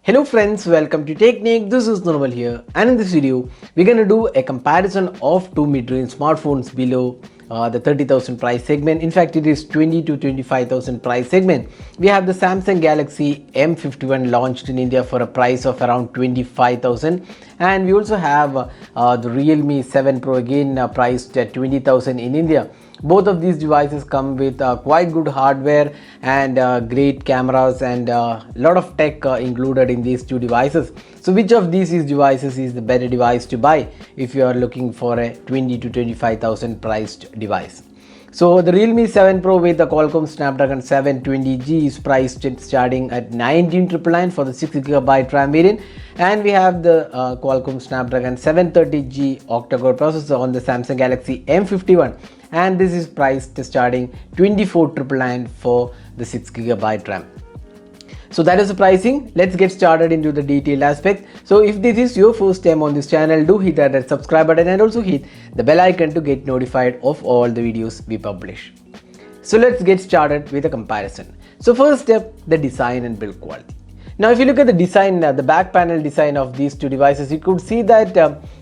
Hello friends, welcome to Technique. This is Normal here, and in this video we're going to do a comparison of two mid-range smartphones below the 30,000 price segment. In fact, it is 20 to 25,000 price segment. We have the Samsung Galaxy M51 launched in India for a price of around 25,000, and we also have the Realme 7 Pro again priced at 20,000 in India. Both of these devices come with quite good hardware and great cameras and a lot of tech included in these two devices. So which of these devices is the better device to buy if you are looking for a 20 to 25,000 priced device? So the Realme 7 Pro with the Qualcomm Snapdragon 720G is priced starting at 19,999 for the 6GB RAM variant, and we have the Qualcomm Snapdragon 730G octa-core processor on the Samsung Galaxy M51, and this is priced starting 24,999 for the 6GB RAM. So that is the pricing. Let's get started into the detailed aspect. So if this is your first time on this channel, do hit that subscribe button and also hit the bell icon to get notified of all the videos we publish. So let's get started with a comparison. So first step, the design and build quality. Now if you look at the design, the back panel design of these two devices, you could see that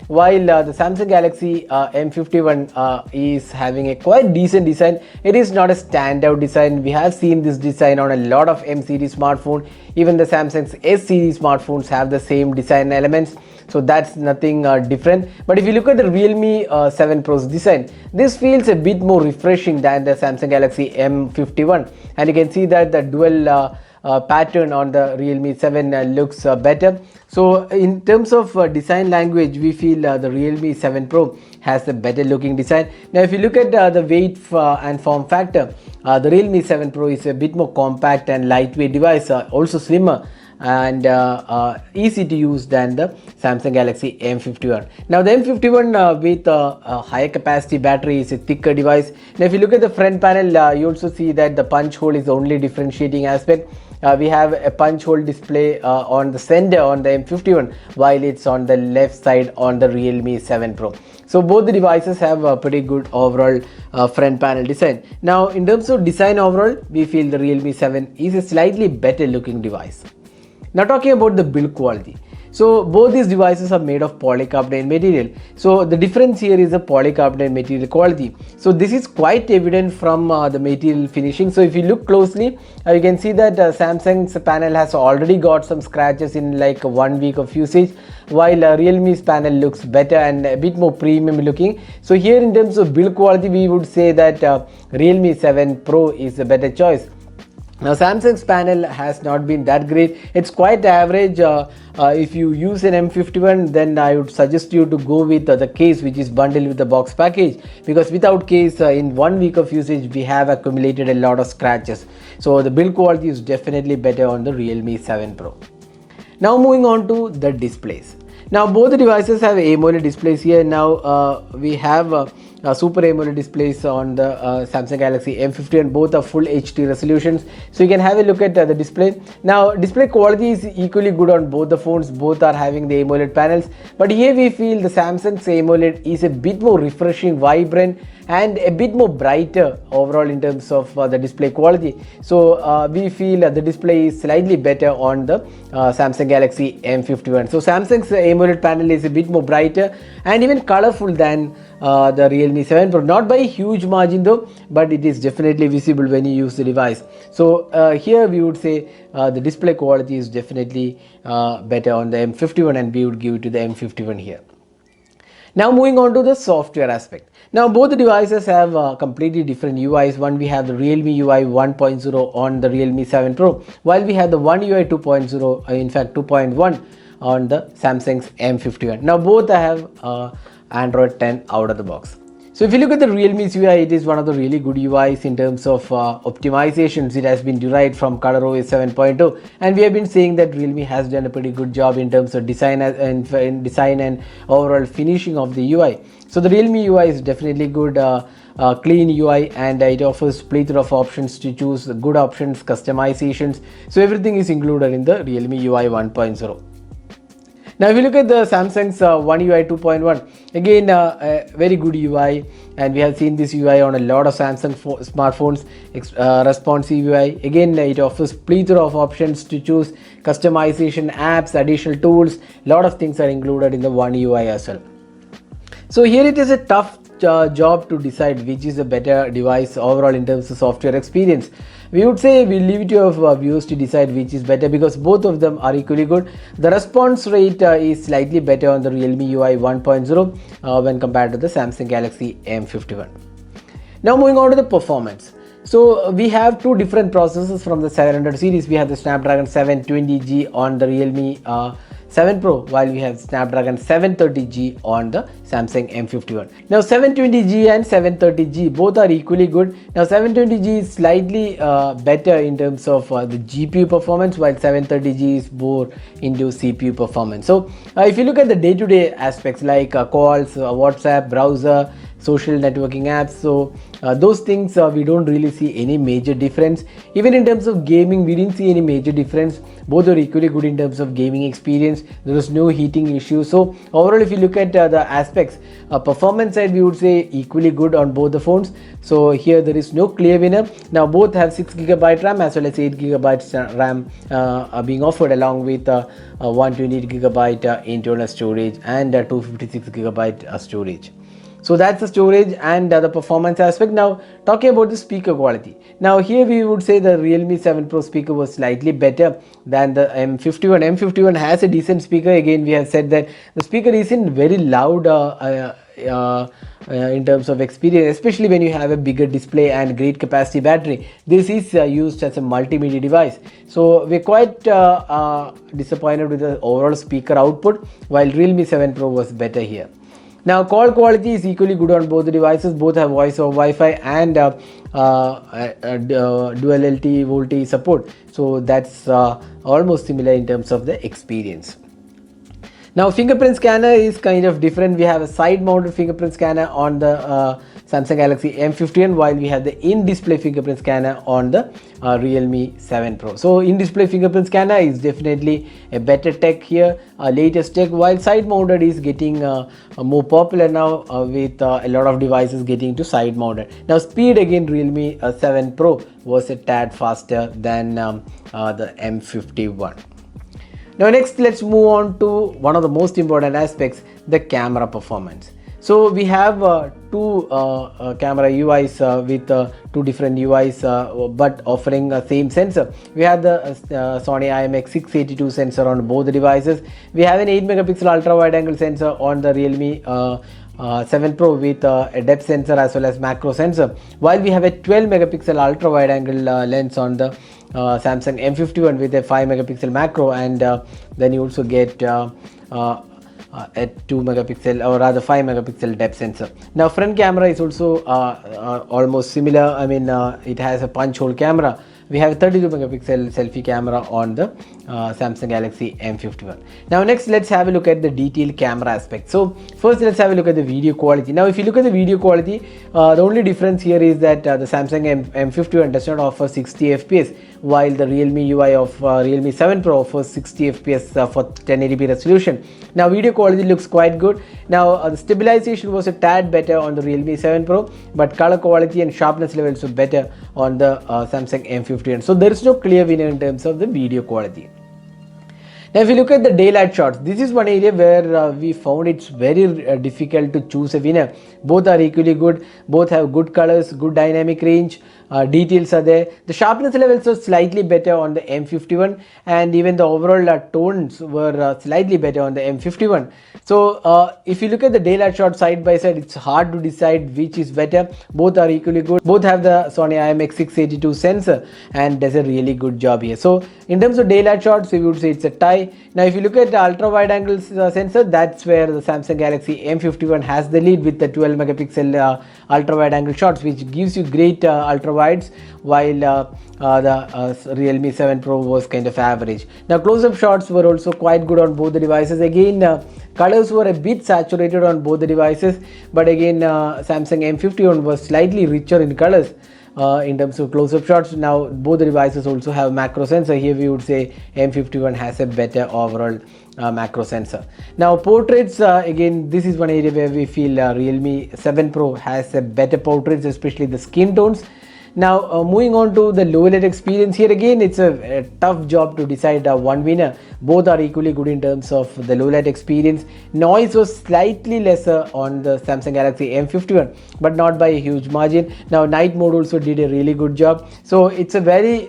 while the Samsung Galaxy M51 is having a quite decent design, it is not a standout design. We have seen this design on a lot of M series smartphones. Even the Samsung's S series smartphones have the same design elements. So that's nothing different. But if you look at the Realme 7 Pro's design, this feels a bit more refreshing than the Samsung Galaxy M51, and you can see that the dual pattern on the Realme 7 looks better. So in terms of design language, we feel the Realme 7 Pro has a better looking design. Now if you look at the weight and form factor, the Realme 7 Pro is a bit more compact and lightweight device, also slimmer and easy to use than the Samsung Galaxy M51. Now the M51 with a higher capacity battery is a thicker device. Now if you look at the front panel, you also see that the punch hole is the only differentiating aspect. We have a punch hole display on the center on the M51, while it's on the left side on the Realme 7 Pro. So both the devices have a pretty good overall front panel design. Now in terms of design overall, we feel the Realme 7 is a slightly better looking device. Now talking about the build quality. So both these devices are made of polycarbonate material. So the difference here is the polycarbonate material quality. So this is quite evident from the material finishing. So if you look closely, you can see that Samsung's panel has already got some scratches in like 1 week of usage, while Realme's panel looks better and a bit more premium looking. So here in terms of build quality, we would say that Realme 7 Pro is a better choice. Now Samsung's panel has not been that great. It's quite average. If you use an M51, then I would suggest you to go with the case which is bundled with the box package, because without case in 1 week of usage we have accumulated a lot of scratches. So the build quality is definitely better on the Realme 7 Pro. Now moving on to the displays. Now both the devices have AMOLED displays here. Now we have Super AMOLED displays on the Samsung Galaxy M50, both are full HD resolutions. So you can have a look at the display. Now display quality is equally good on both the phones. Both are having the AMOLED panels, but here we feel the Samsung's AMOLED is a bit more refreshing, vibrant and a bit more brighter overall in terms of the display quality. So we feel the display is slightly better on the Samsung Galaxy M51. So Samsung's AMOLED panel is a bit more brighter and even colorful than the Realme 7 Pro, not by a huge margin though, but it is definitely visible when you use the device. So here we would say the display quality is definitely better on the M51, and we would give it to the M51 here. Now moving on to the software aspect. Now both the devices have completely different UIs. One, we have the Realme UI 1.0 on the Realme 7 Pro, while we have the One UI 2.0, in fact 2.1 on the Samsung's M51. Now both have Android 10 out of the box. So if you look at the Realme's UI, it is one of the really good UIs in terms of optimizations. It has been derived from ColorOS 7.0, and we have been saying that Realme has done a pretty good job in terms of design and overall finishing of the UI. So the Realme UI is definitely good, clean UI, and it offers plethora of options to choose, good options, customizations. So everything is included in the Realme UI 1.0. Now, if you look at the Samsung's One UI 2.1, again a very good UI, and we have seen this UI on a lot of Samsung smartphones. Responsive UI. Again, it offers plethora of options to choose, customization, apps, additional tools. Lot of things are included in the One UI as well. So here it is a tough job to decide which is a better device overall in terms of software experience. We would say we leave it to our viewers to decide which is better, because both of them are equally good. The response rate is slightly better on the Realme UI 1.0 when compared to the Samsung Galaxy M51. Now moving on to the performance. So we have two different processors from the 700 series. We have the Snapdragon 720G on the Realme 7 Pro, while we have Snapdragon 730G on the Samsung M51. Now 720G and 730G both are equally good. Now 720G is slightly better in terms of the GPU performance, while 730G is more into CPU performance. So if you look at the day-to-day aspects like calls, WhatsApp, browser, social networking apps, so those things we don't really see any major difference. Even in terms of gaming, we didn't see any major difference. Both are equally good in terms of gaming experience. There was no heating issue. So overall, if you look at the aspects, performance side, we would say equally good on both the phones. So here there is no clear winner. Now both have 6GB RAM as well as 8GB RAM being offered, along with 128GB internal storage and 256GB storage. So that's the storage and the performance aspect. Now talking about the speaker quality. Now here we would say the Realme 7 Pro speaker was slightly better than the M51. M51 has a decent speaker. Again, we have said that the speaker isn't very loud in terms of experience, especially when you have a bigger display and great capacity battery. This is used as a multimedia device. So we're quite disappointed with the overall speaker output, while Realme 7 Pro was better here. Now call quality is equally good on both the devices. Both have voice over Wi-Fi and dual LTE VoLTE support. So that's almost similar in terms of the experience. Now fingerprint scanner is kind of different. We have a side mounted fingerprint scanner on the Samsung Galaxy M51, while we have the in-display fingerprint scanner on the Realme 7 Pro. So in-display fingerprint scanner is definitely a better tech here, latest tech, while side mounted is getting more popular now with a lot of devices getting to side mounted. Now speed, again, Realme 7 Pro was a tad faster than the M51. Now next, let's move on to one of the most important aspects, the camera performance. So we have two camera UIs with two different UIs but offering the same sensor. We have the Sony IMX682 sensor on both the devices. We have an 8 megapixel ultra wide angle sensor on the Realme 7 Pro with a depth sensor as well as macro sensor, while we have a 12 megapixel ultra wide angle lens on the Samsung M51 with a 5 megapixel macro, and then you also get a 2 megapixel or rather 5 megapixel depth sensor. Now front camera is also almost similar. I mean it has a punch hole camera. We have a 32 megapixel selfie camera on the Samsung Galaxy M51. Now next, let's have a look at the detailed camera aspect. So first let's have a look at the video quality. Now if you look at the video quality, the only difference here is that the Samsung M51 does not offer 60 fps, while the Realme UI of Realme 7 Pro offers 60 fps for 1080p resolution. Now video quality looks quite good. Now the stabilization was a tad better on the Realme 7 Pro, but color quality and sharpness levels were better on the Samsung M51. So there is no clear winner in terms of the video quality. Now if you look at the daylight shots, this is one area where we found it's very difficult to choose a winner. Both are equally good, both have good colors, good dynamic range, details are there. The sharpness levels are slightly better on the M51, and even the overall tones were slightly better on the M51. So if you look at the daylight shot side by side, it's hard to decide which is better. Both are equally good. Both have the Sony IMX682 sensor and does a really good job here. So in terms of daylight shots, we would say it's a tie. Now if you look at the ultra wide angle sensor, that's where the Samsung Galaxy M51 has the lead with the 12 megapixel ultra wide angle shots, which gives you great ultra wides, while the Realme 7 Pro was kind of average. Now close-up shots were also quite good on both the devices. Again, colors were a bit saturated on both the devices, but again Samsung M51 was slightly richer in colors. in terms of close-up shots. Now both the devices also have macro sensor. Here we would say M51 has a better overall macro sensor. Now portraits, again this is one area where we feel Realme 7 Pro has a better portraits, especially the skin tones. Now moving on to the low light experience, here again it's a tough job to decide one winner. Both are equally good in terms of the low light experience. Noise was slightly lesser on the Samsung Galaxy M51, but not by a huge margin. Now night mode also did a really good job. So it's a very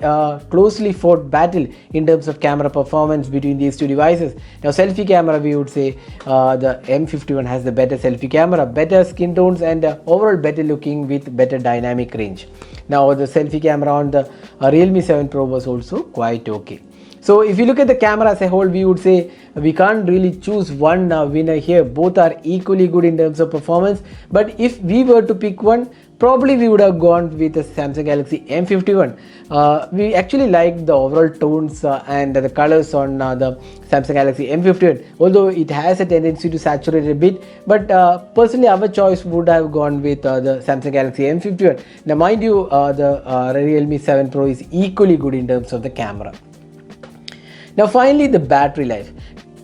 closely fought battle in terms of camera performance between these two devices. Now selfie camera, we would say the M51 has the better selfie camera, better skin tones, and overall better looking with better dynamic range. Now the selfie camera on the Realme 7 Pro was also quite okay. So if you look at the camera as a whole, we would say we can't really choose one winner here. Both are equally good in terms of performance. But if we were to pick one, probably we would have gone with the Samsung Galaxy M51. We actually liked the overall tones and the colors on the Samsung Galaxy M51, although it has a tendency to saturate a bit. But personally, our choice would have gone with the Samsung Galaxy M51. Now mind you, the Realme 7 Pro is equally good in terms of the camera. Now finally, the battery life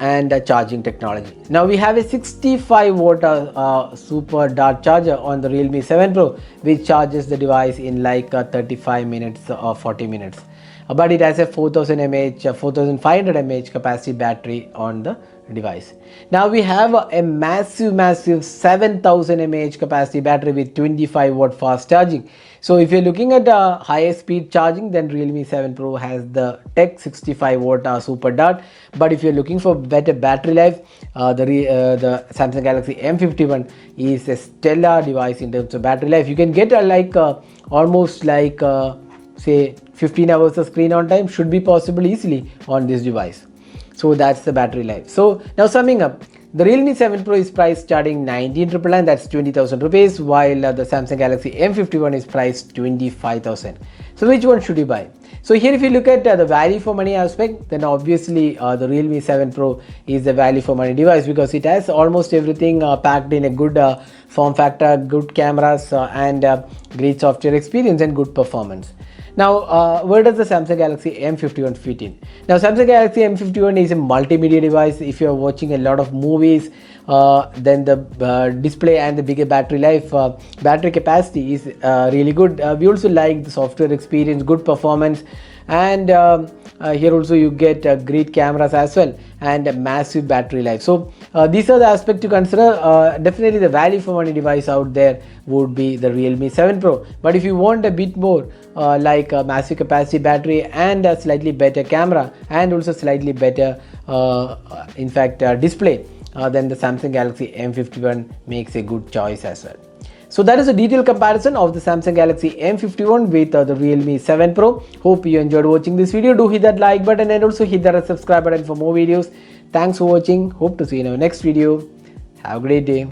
and charging technology. Now we have a 65 watt super dart charger on the Realme 7 Pro, which charges the device in like 35 minutes or 40 minutes. But it has a 4000 mAh, 4500 mAh capacity battery on the device. Now we have a massive 7000 mAh capacity battery with 25 watt fast charging. So if you're looking at higher speed charging, then Realme 7 Pro has the Tech 65 watt super dart. But if you're looking for better battery life, the Samsung Galaxy M51 is a stellar device in terms of battery life. You can get almost like say 15 hours of screen on time should be possible easily on this device. So that's the battery life. So now summing up, the Realme 7 Pro is priced starting 19,999, that's 20,000 rupees, while the Samsung Galaxy M51 is priced 25,000. So which one should you buy? So here if you look at the value for money aspect, then obviously the Realme 7 Pro is the value for money device because it has almost everything packed in a good form factor, good cameras and great software experience and good performance. Now, where does the Samsung Galaxy M51 fit in? Now, Samsung Galaxy M51 is a multimedia device. If you are watching a lot of movies, then the display and the bigger battery life, battery capacity is really good. We also like the software experience, good performance, and here also you get great cameras as well and a massive battery life. So these are the aspects to consider. Definitely the value for money device out there would be the Realme 7 Pro. But if you want a bit more like a massive capacity battery and a slightly better camera and also slightly better display, then the Samsung Galaxy M51 makes a good choice as well. So that is a detailed comparison of the Samsung Galaxy M51 with the Realme 7 Pro. Hope you enjoyed watching this video. Do hit that like button and also hit that subscribe button for more videos. Thanks for watching. Hope to see you in our next video. Have a great day.